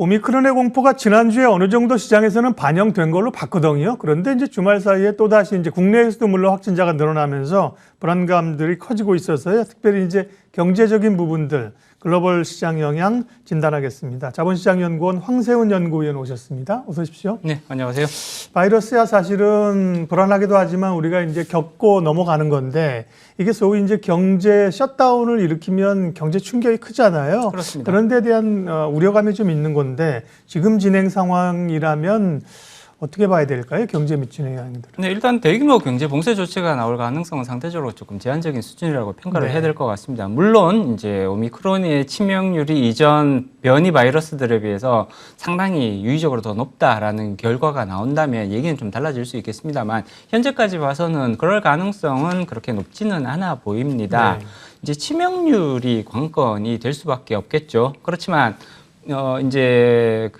오미크론의 공포가 지난주에 어느 정도 시장에서는 반영된 걸로 봤거든요. 그런데 이제 주말 사이에 또다시 이제 국내에서도 물론 확진자가 늘어나면서 불안감들이 커지고 있어서요. 특별히 이제 경제적인 부분들, 글로벌 시장 영향 진단하겠습니다. 자본시장연구원 황세훈 연구위원 오셨습니다. 어서 오십시오. 네, 안녕하세요. 바이러스야 사실은 불안하기도 하지만 우리가 이제 겪고 넘어가는 건데 이게 소위 이제 경제 셧다운을 일으키면 경제 충격이 크잖아요. 그렇습니다. 그런 데 대한 우려감이 좀 있는 건데 지금 진행 상황이라면 어떻게 봐야 될까요? 경제에 미치는 영향들은. 네, 일단 대규모 경제 봉쇄 조치가 나올 가능성은 상대적으로 조금 제한적인 수준이라고 평가를 해야 될 것 같습니다. 물론 이제 오미크론의 치명률이 이전 변이 바이러스들에 비해서 상당히 유의적으로 더 높다라는 결과가 나온다면 얘기는 좀 달라질 수 있겠습니다만 현재까지 봐서는 그럴 가능성은 그렇게 높지는 않아 보입니다. 네. 이제 치명률이 관건이 될 수밖에 없겠죠. 그렇지만 이제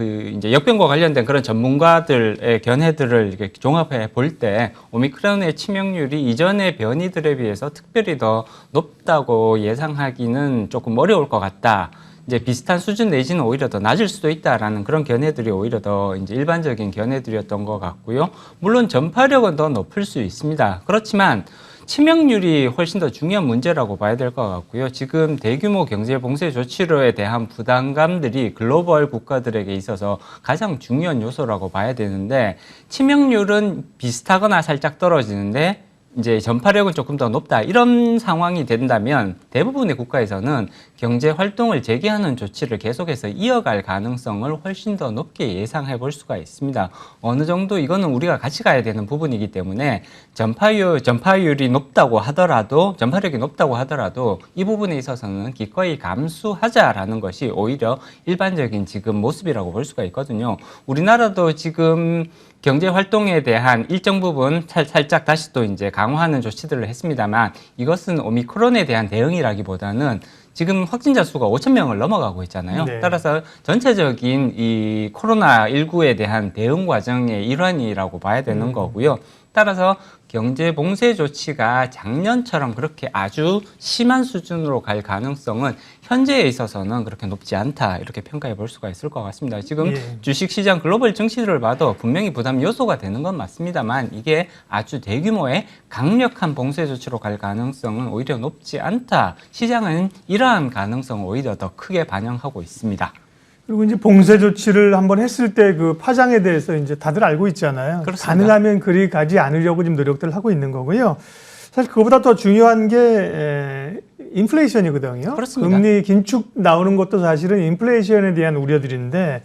역병과 관련된 그런 전문가들의 견해들을 이렇게 종합해 볼 때 오미크론의 치명률이 이전의 변이들에 비해서 특별히 더 높다고 예상하기는 조금 어려울 것 같다. 이제 비슷한 수준 내지는 오히려 더 낮을 수도 있다라는 그런 견해들이 오히려 더 이제 일반적인 견해들이었던 것 같고요. 물론 전파력은 더 높을 수 있습니다. 그렇지만 치명률이 훨씬 더 중요한 문제라고 봐야 될 것 같고요. 지금 대규모 경제 봉쇄 조치로에 대한 부담감들이 글로벌 국가들에게 있어서 가장 중요한 요소라고 봐야 되는데 치명률은 비슷하거나 살짝 떨어지는데 이제 전파력은 조금 더 높다. 이런 상황이 된다면 대부분의 국가에서는 경제 활동을 재개하는 조치를 계속해서 이어갈 가능성을 훨씬 더 높게 예상해 볼 수가 있습니다. 어느 정도 이거는 우리가 같이 가야 되는 부분이기 때문에 전파율이 높다고 하더라도, 전파력이 높다고 하더라도 이 부분에 있어서는 기꺼이 감수하자라는 것이 오히려 일반적인 지금 모습이라고 볼 수가 있거든요. 우리나라도 지금 경제 활동에 대한 일정 부분 살짝 다시 또 이제 강화하는 조치들을 했습니다만 이것은 오미크론에 대한 대응이라기보다는 지금 확진자 수가 5,000명을 넘어가고 있잖아요. 네. 따라서 전체적인 이 코로나19에 대한 대응 과정의 일환이라고 봐야 되는 거고요. 따라서 경제 봉쇄 조치가 작년처럼 그렇게 아주 심한 수준으로 갈 가능성은 현재에 있어서는 그렇게 높지 않다 이렇게 평가해 볼 수가 있을 것 같습니다. 지금 주식시장 글로벌 증시를 봐도 분명히 부담 요소가 되는 건 맞습니다만 이게 아주 대규모의 강력한 봉쇄 조치로 갈 가능성은 오히려 높지 않다. 시장은 이러한 가능성을 오히려 더 크게 반영하고 있습니다. 그리고 이제 봉쇄 조치를 한번 했을 때 그 파장에 대해서 이제 다들 알고 있잖아요. 그렇습니다. 가능하면 그리 가지 않으려고 지금 노력들을 하고 있는 거고요. 사실 그거보다 더 중요한 게 인플레이션이거든요. 그렇습니다. 금리 긴축 나오는 것도 사실은 인플레이션에 대한 우려들인데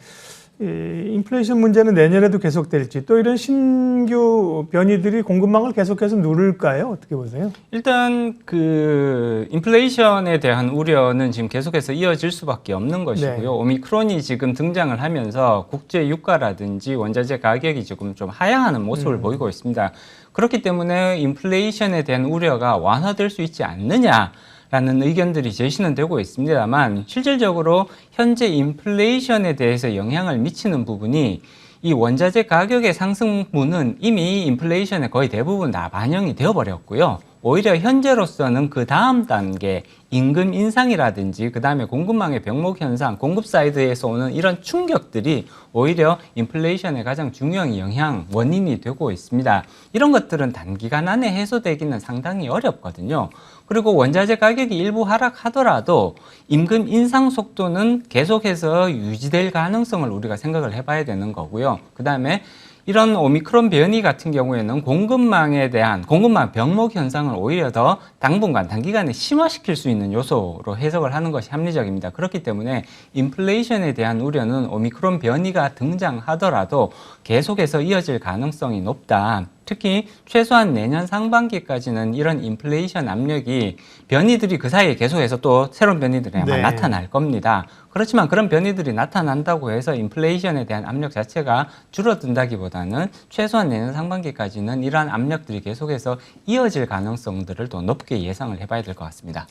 인플레이션 문제는 내년에도 계속될지 또 이런 신규 변이들이 공급망을 계속해서 누를까요? 어떻게 보세요? 일단 그 인플레이션에 대한 우려는 지금 계속해서 이어질 수밖에 없는 것이고요. 네. 오미크론이 지금 등장을 하면서 국제 유가라든지 원자재 가격이 지금 좀 하향하는 모습을 보이고 있습니다. 그렇기 때문에 인플레이션에 대한 우려가 완화될 수 있지 않느냐 라는 의견들이 제시는 되고 있습니다만 실질적으로 현재 인플레이션에 대해서 영향을 미치는 부분이 이 원자재 가격의 상승분은 이미 인플레이션에 거의 대부분 다 반영이 되어버렸고요. 오히려 현재로서는 그 다음 단계 임금 인상이라든지 그 다음에 공급망의 병목 현상, 공급 사이드에서 오는 이런 충격들이 오히려 인플레이션의 가장 중요한 영향, 원인이 되고 있습니다. 이런 것들은 단기간 안에 해소되기는 상당히 어렵거든요. 그리고 원자재 가격이 일부 하락하더라도 임금 인상 속도는 계속해서 유지될 가능성을 우리가 생각을 해봐야 되는 거고요. 그 다음에 이런 오미크론 변이 같은 경우에는 공급망에 대한 공급망 병목 현상을 오히려 더 당분간 단기간에 심화시킬 수 있는 요소로 해석을 하는 것이 합리적입니다. 그렇기 때문에 인플레이션에 대한 우려는 오미크론 변이가 등장하더라도 계속해서 이어질 가능성이 높다. 특히 최소한 내년 상반기까지는 이런 인플레이션 압력이 변이들이 그 사이에 계속해서 또 새로운 변이들이 아마 나타날 겁니다. 그렇지만 그런 변이들이 나타난다고 해서 인플레이션에 대한 압력 자체가 줄어든다기보다는 최소한 내년 상반기까지는 이러한 압력들이 계속해서 이어질 가능성들을 더 높게 예상을 해봐야 될 것 같습니다.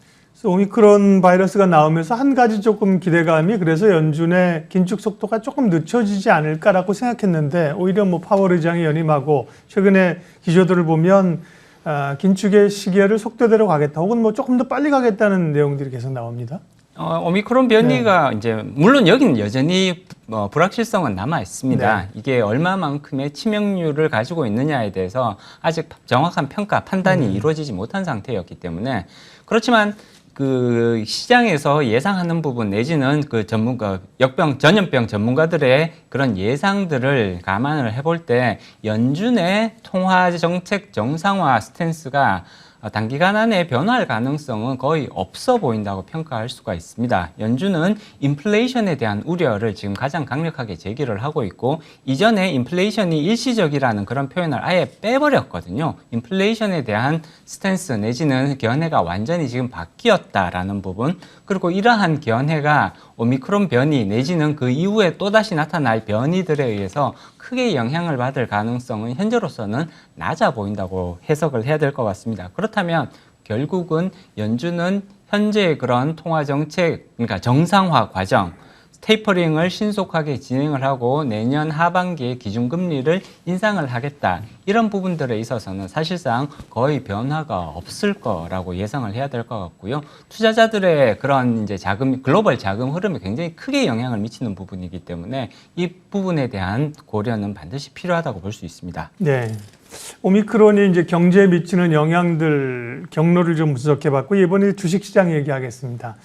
오미크론 바이러스가 나오면서 한 가지 조금 기대감이 그래서 연준의 긴축 속도가 조금 늦춰지지 않을까라고 생각했는데 오히려 뭐 파월 의장이 연임하고 최근에 기조들을 보면 긴축의 시기를 속도대로 가겠다 혹은 뭐 조금 더 빨리 가겠다는 내용들이 계속 나옵니다. 오미크론 변이가 이제 물론 여기는 여전히 불확실성은 남아 있습니다. 네. 이게 얼마만큼의 치명률을 가지고 있느냐에 대해서 아직 정확한 평가 판단이 이루어지지 못한 상태였기 때문에 그렇지만 그 시장에서 예상하는 부분 내지는 그 전문가 전염병 전문가들의 그런 예상들을 감안을 해볼 때 연준의 통화 정책 정상화 스탠스가 단기간 안에 변화할 가능성은 거의 없어 보인다고 평가할 수가 있습니다. 연준은 인플레이션에 대한 우려를 지금 가장 강력하게 제기를 하고 있고 이전에 인플레이션이 일시적이라는 그런 표현을 아예 빼버렸거든요. 인플레이션에 대한 스탠스 내지는 견해가 완전히 지금 바뀌었다라는 부분 그리고 이러한 견해가 오미크론 변이 내지는 그 이후에 또다시 나타날 변이들에 의해서 크게 영향을 받을 가능성은 현재로서는 낮아 보인다고 해석을 해야 될 것 같습니다. 그렇다면 결국은 연준은 현재의 그런 통화 정책, 그러니까 정상화 과정, 테이퍼링을 신속하게 진행을 하고 내년 하반기에 기준금리를 인상을 하겠다. 이런 부분들에 있어서는 사실상 거의 변화가 없을 거라고 예상을 해야 될 것 같고요. 투자자들의 그런 이제 글로벌 자금 흐름에 굉장히 크게 영향을 미치는 부분이기 때문에 이 부분에 대한 고려는 반드시 필요하다고 볼 수 있습니다. 네. 오미크론이 이제 경제에 미치는 영향들 경로를 좀 분석해봤고 이번에 주식시장 얘기하겠습니다.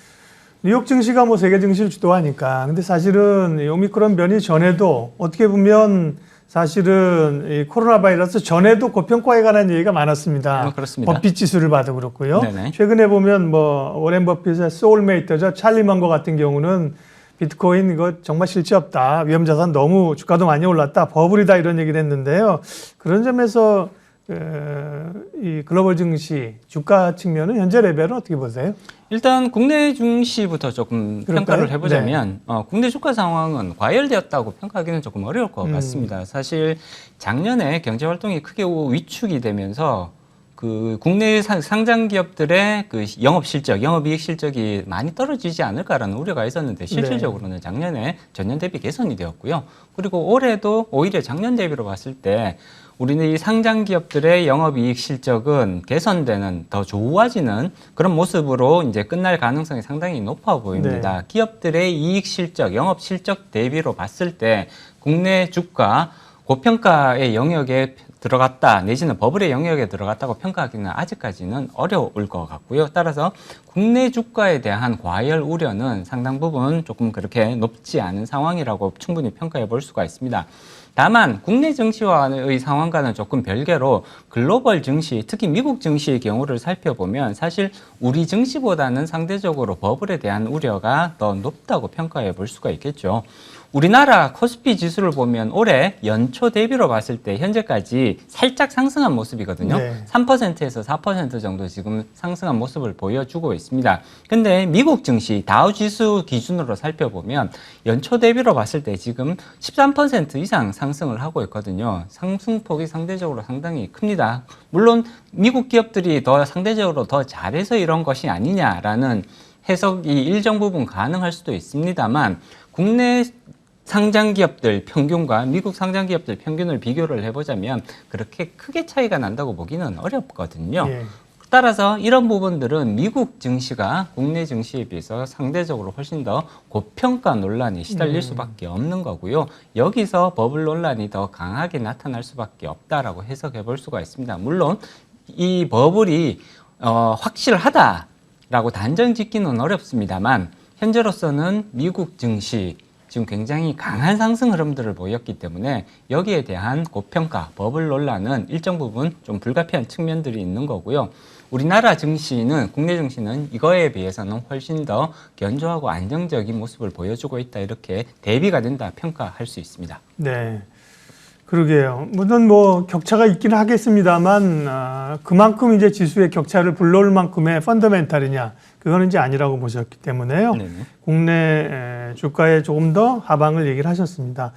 뉴욕 증시가 뭐 세계 증시를 주도하니까. 근데 사실은 이 오미크론 변이 전에도 어떻게 보면 사실은 이 코로나 바이러스 전에도 고평가에 관한 얘기가 많았습니다. 그렇습니다. 버핏 지수를 봐도 그렇고요. 네네. 최근에 보면 뭐 워렌 버핏의 소울메이트죠. 찰리 먼거 같은 경우는 비트코인 이거 정말 실체 없다. 위험자산 너무 주가도 많이 올랐다. 버블이다 이런 얘기를 했는데요. 그런 점에서 이 글로벌 증시 주가 측면은 현재 레벨은 어떻게 보세요? 일단 국내 증시부터 조금 그럴까요? 평가를 해보자면 네. 국내 주가 상황은 과열되었다고 평가하기는 조금 어려울 것 같습니다. 사실 작년에 경제 활동이 크게 위축이 되면서 그 국내 상장 기업들의 그 영업 실적, 영업이익 실적이 많이 떨어지지 않을까라는 우려가 있었는데 실질적으로는 작년에 전년 대비 개선이 되었고요. 그리고 올해도 오히려 작년 대비로 봤을 때 우리는 이 상장 기업들의 영업이익 실적은 개선되는 더 좋아지는 그런 모습으로 이제 끝날 가능성이 상당히 높아 보입니다. 네. 기업들의 이익 실적, 영업 실적 대비로 봤을 때 국내 주가 고평가의 영역에 들어갔다 내지는 버블의 영역에 들어갔다고 평가하기는 아직까지는 어려울 것 같고요. 따라서 국내 주가에 대한 과열 우려는 상당 부분 조금 그렇게 높지 않은 상황이라고 충분히 평가해 볼 수가 있습니다. 다만 국내 증시와의 상황과는 조금 별개로 글로벌 증시, 특히 미국 증시의 경우를 살펴보면 사실 우리 증시보다는 상대적으로 버블에 대한 우려가 더 높다고 평가해 볼 수가 있겠죠. 우리나라 코스피 지수를 보면 올해 연초 대비로 봤을 때 현재까지 살짝 상승한 모습이거든요. 네. 3%에서 4% 정도 지금 상승한 모습을 보여주고 있습니다. 근데 미국 증시 다우 지수 기준으로 살펴보면 연초 대비로 봤을 때 지금 13% 이상 상승을 하고 있거든요. 상승폭이 상대적으로 상당히 큽니다. 물론 미국 기업들이 더 상대적으로 더 잘해서 이런 것이 아니냐라는 해석이 일정 부분 가능할 수도 있습니다만 국내 상장 기업들 평균과 미국 상장 기업들 평균을 비교를 해보자면 그렇게 크게 차이가 난다고 보기는 어렵거든요. 예. 따라서 이런 부분들은 미국 증시가 국내 증시에 비해서 상대적으로 훨씬 더 고평가 논란이 시달릴 수밖에 없는 거고요. 여기서 버블 논란이 더 강하게 나타날 수밖에 없다라고 해석해 볼 수가 있습니다. 물론 이 버블이 확실하다라고 단정 짓기는 어렵습니다만 현재로서는 미국 증시 지금 굉장히 강한 상승 흐름들을 보였기 때문에 여기에 대한 고평가, 버블 논란은 일정 부분 좀 불가피한 측면들이 있는 거고요. 우리나라 증시는, 국내 증시는 이거에 비해서는 훨씬 더 견조하고 안정적인 모습을 보여주고 있다. 이렇게 대비가 된다 평가할 수 있습니다. 네. 그러게요. 물론 뭐 격차가 있긴 하겠습니다만 그만큼 이제 지수의 격차를 불러올 만큼의 펀더멘탈이냐 그거는 이제 아니라고 보셨기 때문에요. 네네. 국내 주가에 조금 더 하방을 얘기를 하셨습니다.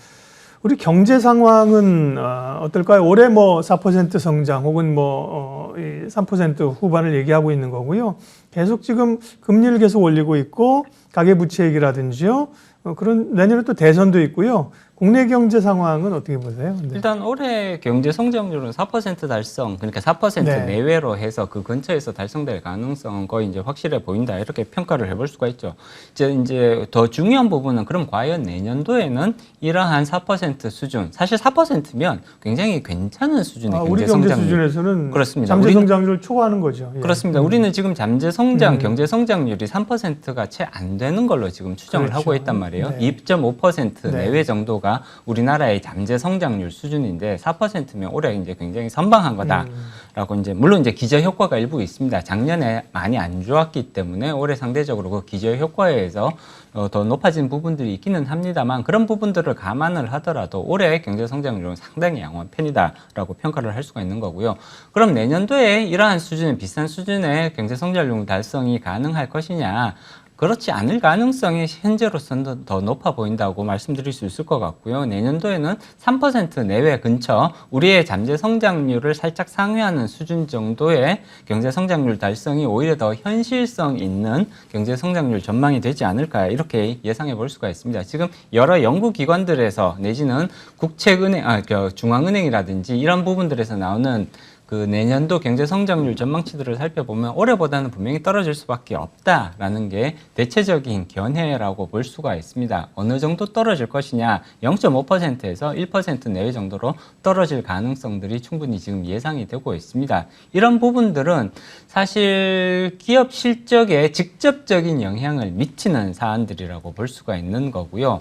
우리 경제 상황은 어떨까요? 올해 뭐 4% 성장 혹은 뭐 3% 후반을 얘기하고 있는 거고요. 계속 지금 금리를 계속 올리고 있고 가계부채 얘기라든지요. 그런 내년에 또 대선도 있고요. 국내 경제 상황은 어떻게 보세요? 네. 일단 올해 경제 성장률은 4% 달성, 그러니까 4% 네. 내외로 해서 그 근처에서 달성될 가능성은 거의 이제 확실해 보인다 이렇게 평가를 해볼 수가 있죠. 이제 더 중요한 부분은 그럼 과연 내년도에는 이러한 4% 수준, 사실 4%면 굉장히 괜찮은 수준의 우리 경제 경제 성장률. 수준에서는 그렇습니다. 잠재 우리는 성장률을 초과하는 거죠. 예. 그렇습니다. 우리는 지금 잠재 성장, 경제 성장률이 3%가 채 안 되는 걸로 지금 추정을 그렇죠. 하고 있단 말이에요. 네. 2.5% 네. 내외 정도가 우리나라의 잠재 성장률 수준인데 4%면 올해 이제 굉장히 선방한 거다라고 이제 물론 이제 기저 효과가 일부 있습니다. 작년에 많이 안 좋았기 때문에 올해 상대적으로 그 기저 효과에 의해서 더 높아진 부분들이 있기는 합니다만 그런 부분들을 감안을 하더라도 올해 경제 성장률은 상당히 양호한 편이다라고 평가를 할 수가 있는 거고요. 그럼 내년도에 이러한 수준의 비슷한 수준의 경제 성장률 달성이 가능할 것이냐? 그렇지 않을 가능성이 현재로서는 더 높아 보인다고 말씀드릴 수 있을 것 같고요. 내년도에는 3% 내외 근처 우리의 잠재 성장률을 살짝 상회하는 수준 정도의 경제 성장률 달성이 오히려 더 현실성 있는 경제 성장률 전망이 되지 않을까 이렇게 예상해 볼 수가 있습니다. 지금 여러 연구기관들에서 내지는 국책은행, 중앙은행이라든지 이런 부분들에서 나오는 그 내년도 경제 성장률 전망치들을 살펴보면 올해보다는 분명히 떨어질 수밖에 없다라는 게 대체적인 견해라고 볼 수가 있습니다. 어느 정도 떨어질 것이냐 0.5%에서 1% 내외 정도로 떨어질 가능성들이 충분히 지금 예상이 되고 있습니다. 이런 부분들은 사실 기업 실적에 직접적인 영향을 미치는 사안들이라고 볼 수가 있는 거고요.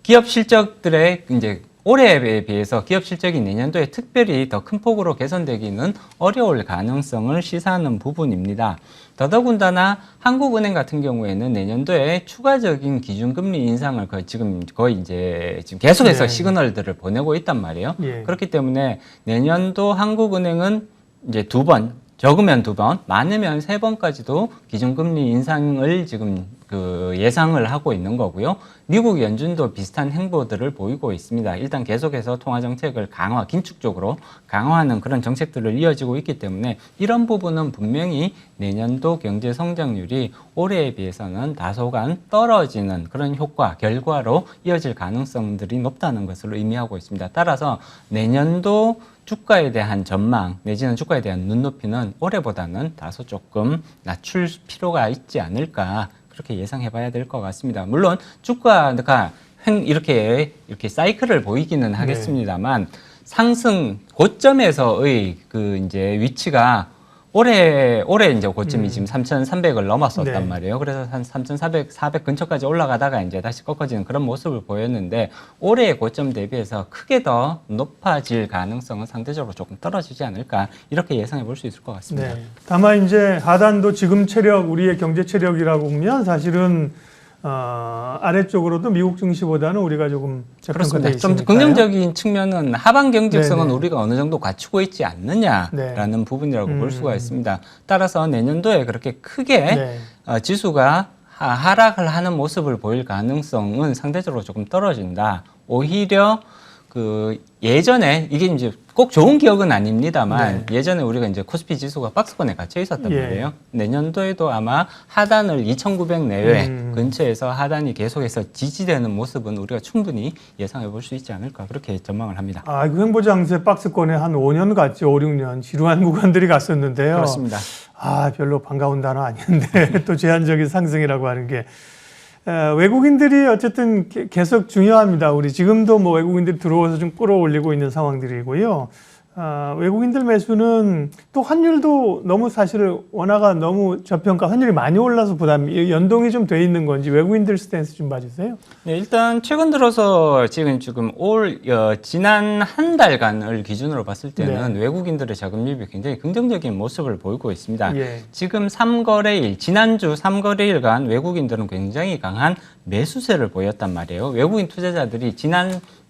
기업 실적들의 이제 올해에 비해서 기업 실적이 내년도에 특별히 더 큰 폭으로 개선되기는 어려울 가능성을 시사하는 부분입니다. 더더군다나 한국은행 같은 경우에는 내년도에 추가적인 기준금리 인상을 지금 거의 이제 지금 계속해서 시그널들을 보내고 있단 말이에요. 그렇기 때문에 내년도 한국은행은 이제 2번, 적으면 2번, 많으면 3번까지도 기준금리 인상을 지금 예상을 하고 있는 거고요. 미국 연준도 비슷한 행보들을 보이고 있습니다. 일단 계속해서 통화정책을 긴축적으로 강화하는 그런 정책들을 이어지고 있기 때문에 이런 부분은 분명히 내년도 경제 성장률이 올해에 비해서는 다소간 떨어지는 그런 결과로 이어질 가능성들이 높다는 것을 의미하고 있습니다. 따라서 내년도 주가에 대한 전망 내지는 주가에 대한 눈높이는 올해보다는 다소 조금 낮출 필요가 있지 않을까 그렇게 예상해 봐야 될 것 같습니다. 물론 주가가 이렇게 사이클을 보이기는 하겠습니다만 상승 고점에서의 이제 위치가 올해 이제 고점이 지금 3,300을 넘었었단 말이에요. 그래서 한 3,400, 400 근처까지 올라가다가 이제 다시 꺾어지는 그런 모습을 보였는데 올해의 고점 대비해서 크게 더 높아질 가능성은 상대적으로 조금 떨어지지 않을까 이렇게 예상해 볼 수 있을 것 같습니다. 네. 다만 이제 하단도 지금 우리의 경제 체력이라고 보면 사실은 아래쪽으로도 미국 증시보다는 우리가 조금 그렇습니다. 있으니까요. 좀 긍정적인 측면은 하반 경직성은 네네. 우리가 어느 정도 갖추고 있지 않느냐라는 부분이라고 볼 수가 있습니다. 따라서 내년도에 그렇게 크게 지수가 하락을 하는 모습을 보일 가능성은 상대적으로 조금 떨어진다. 오히려 예전에 이게 이제 꼭 좋은 기억은 아닙니다만 예전에 우리가 이제 코스피 지수가 박스권에 갇혀 있었단 말이에요. 내년도에도 아마 하단을 2,900 내외 근처에서 하단이 계속해서 지지되는 모습은 우리가 충분히 예상해 볼 수 있지 않을까 그렇게 전망을 합니다. 그 횡보장세 박스권에 한 5년 갔죠. 5, 6년 지루한 구간들이 갔었는데요. 그렇습니다. 별로 반가운 단어 아닌데 또 제한적인 상승이라고 하는 게 외국인들이 어쨌든 계속 중요합니다. 우리 지금도 뭐 외국인들이 들어와서 좀 끌어올리고 있는 상황들이고요. 외국인들 매수는 또 환율도 너무 사실 원화가 너무 저평가, 환율이 많이 올라서 부담이 연동이 좀 돼 있는 건지 외국인들 스탠스 좀 봐주세요. 네, 일단 최근 들어서 지금 지난 한 달간을 기준으로 봤을 때는 외국인들의 자금유입이 굉장히 긍정적인 모습을 보이고 있습니다. 지금 3거래일, 지난주 3거래일간 외국인들은 굉장히 강한 매수세를 보였단 말이에요. 외국인 투자자들이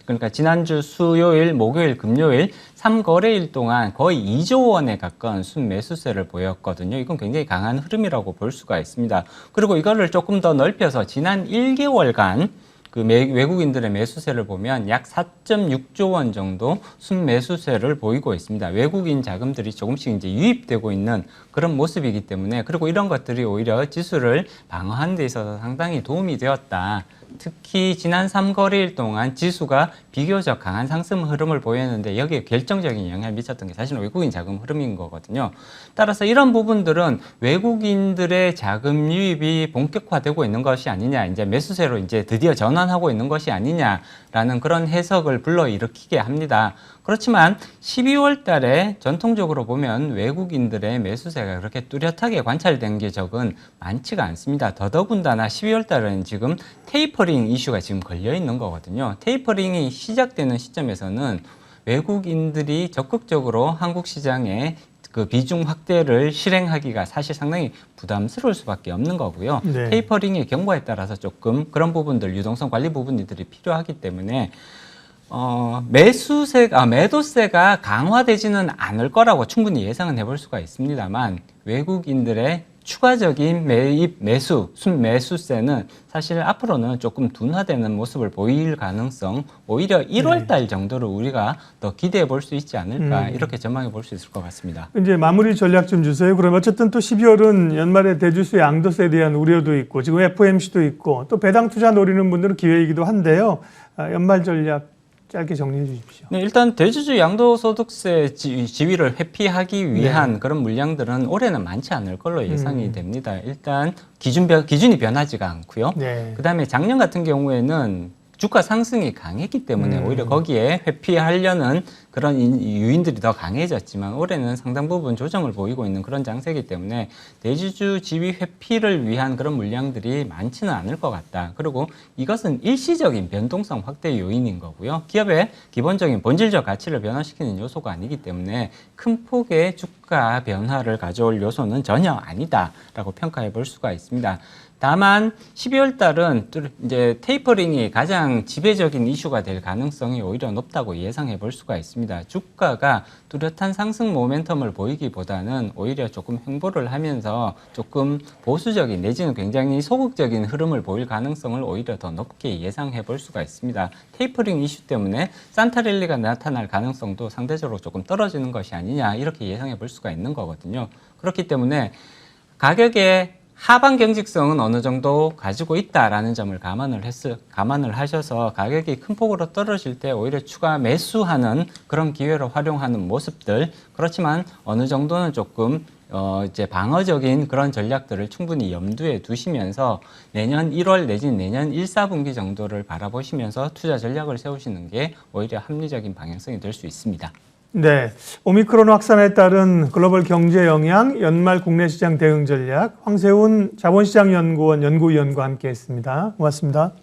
그러니까 지난주 수요일, 목요일, 금요일 3거래일 동안 거의 2조 원에 가까운 순매수세를 보였거든요. 이건 굉장히 강한 흐름이라고 볼 수가 있습니다. 그리고 이거를 조금 더 넓혀서 지난 1개월간 외국인들의 매수세를 보면 약 4.6조 원 정도 순매수세를 보이고 있습니다. 외국인 자금들이 조금씩 이제 유입되고 있는 그런 모습이기 때문에 그리고 이런 것들이 오히려 지수를 방어하는 데 있어서 상당히 도움이 되었다. 특히 지난 3거래일 동안 지수가 비교적 강한 상승 흐름을 보였는데 여기에 결정적인 영향을 미쳤던 게 사실 외국인 자금 흐름인 거거든요. 따라서 이런 부분들은 외국인들의 자금 유입이 본격화되고 있는 것이 아니냐, 이제 매수세로 이제 드디어 전환하고 있는 것이 아니냐라는 그런 해석을 불러일으키게 합니다. 그렇지만 12월 달에 전통적으로 보면 외국인들의 매수세가 그렇게 뚜렷하게 관찰된 게 적은 많지가 않습니다. 더더군다나 12월 달은 지금 테이퍼링 이슈가 지금 걸려 있는 거거든요. 테이퍼링이 시작되는 시점에서는 외국인들이 적극적으로 한국 시장에 그 비중 확대를 실행하기가 사실 상당히 부담스러울 수밖에 없는 거고요. 네. 테이퍼링의 경과에 따라서 조금 그런 부분들, 유동성 관리 부분들이 필요하기 때문에 매도세가 강화되지는 않을 거라고 충분히 예상은 해볼 수가 있습니다만 외국인들의 추가적인 순매수세는 사실 앞으로는 조금 둔화되는 모습을 보일 가능성, 오히려 1월 달 정도를 우리가 더 기대해 볼 수 있지 않을까 이렇게 전망해 볼 수 있을 것 같습니다. 이제 마무리 전략 좀 주세요. 그럼 어쨌든 또 12월은 연말에 대주수 양도세에 대한 우려도 있고 지금 FOMC도 있고 또 배당 투자 노리는 분들은 기회이기도 한데요. 연말 전략 짧게 정리해 주십시오. 네, 일단 대주주 양도소득세 지위를 회피하기 위한 그런 물량들은 올해는 많지 않을 걸로 예상이 됩니다. 일단 기준이 변하지가 않고요. 네. 그다음에 작년 같은 경우에는 주가 상승이 강했기 때문에 오히려 거기에 회피하려는 그런 유인들이 더 강해졌지만 올해는 상당 부분 조정을 보이고 있는 그런 장세이기 때문에 대주주 지위 회피를 위한 그런 물량들이 많지는 않을 것 같다. 그리고 이것은 일시적인 변동성 확대 요인인 거고요. 기업의 기본적인 본질적 가치를 변화시키는 요소가 아니기 때문에 큰 폭의 주가 변화를 가져올 요소는 전혀 아니다라고 평가해 볼 수가 있습니다. 다만 12월 달은 이제 테이퍼링이 가장 지배적인 이슈가 될 가능성이 오히려 높다고 예상해 볼 수가 있습니다. 주가가 뚜렷한 상승 모멘텀을 보이기보다는 오히려 조금 횡보를 하면서 조금 보수적인 내지는 굉장히 소극적인 흐름을 보일 가능성을 오히려 더 높게 예상해 볼 수가 있습니다. 테이퍼링 이슈 때문에 산타랠리가 나타날 가능성도 상대적으로 조금 떨어지는 것이 아니냐 이렇게 예상해 볼 수가 있는 거거든요. 그렇기 때문에 가격의 하방 경직성은 어느 정도 가지고 있다라는 점을 감안을 하셔서 가격이 큰 폭으로 떨어질 때 오히려 추가 매수하는 그런 기회로 활용하는 모습들, 그렇지만 어느 정도는 조금 이제 방어적인 그런 전략들을 충분히 염두에 두시면서 내년 1월 내지는 내년 1, 4분기 정도를 바라보시면서 투자 전략을 세우시는 게 오히려 합리적인 방향성이 될 수 있습니다. 네, 오미크론 확산에 따른 글로벌 경제 영향, 연말 국내 시장 대응 전략, 황세훈 자본시장연구원 연구위원과 함께했습니다. 고맙습니다.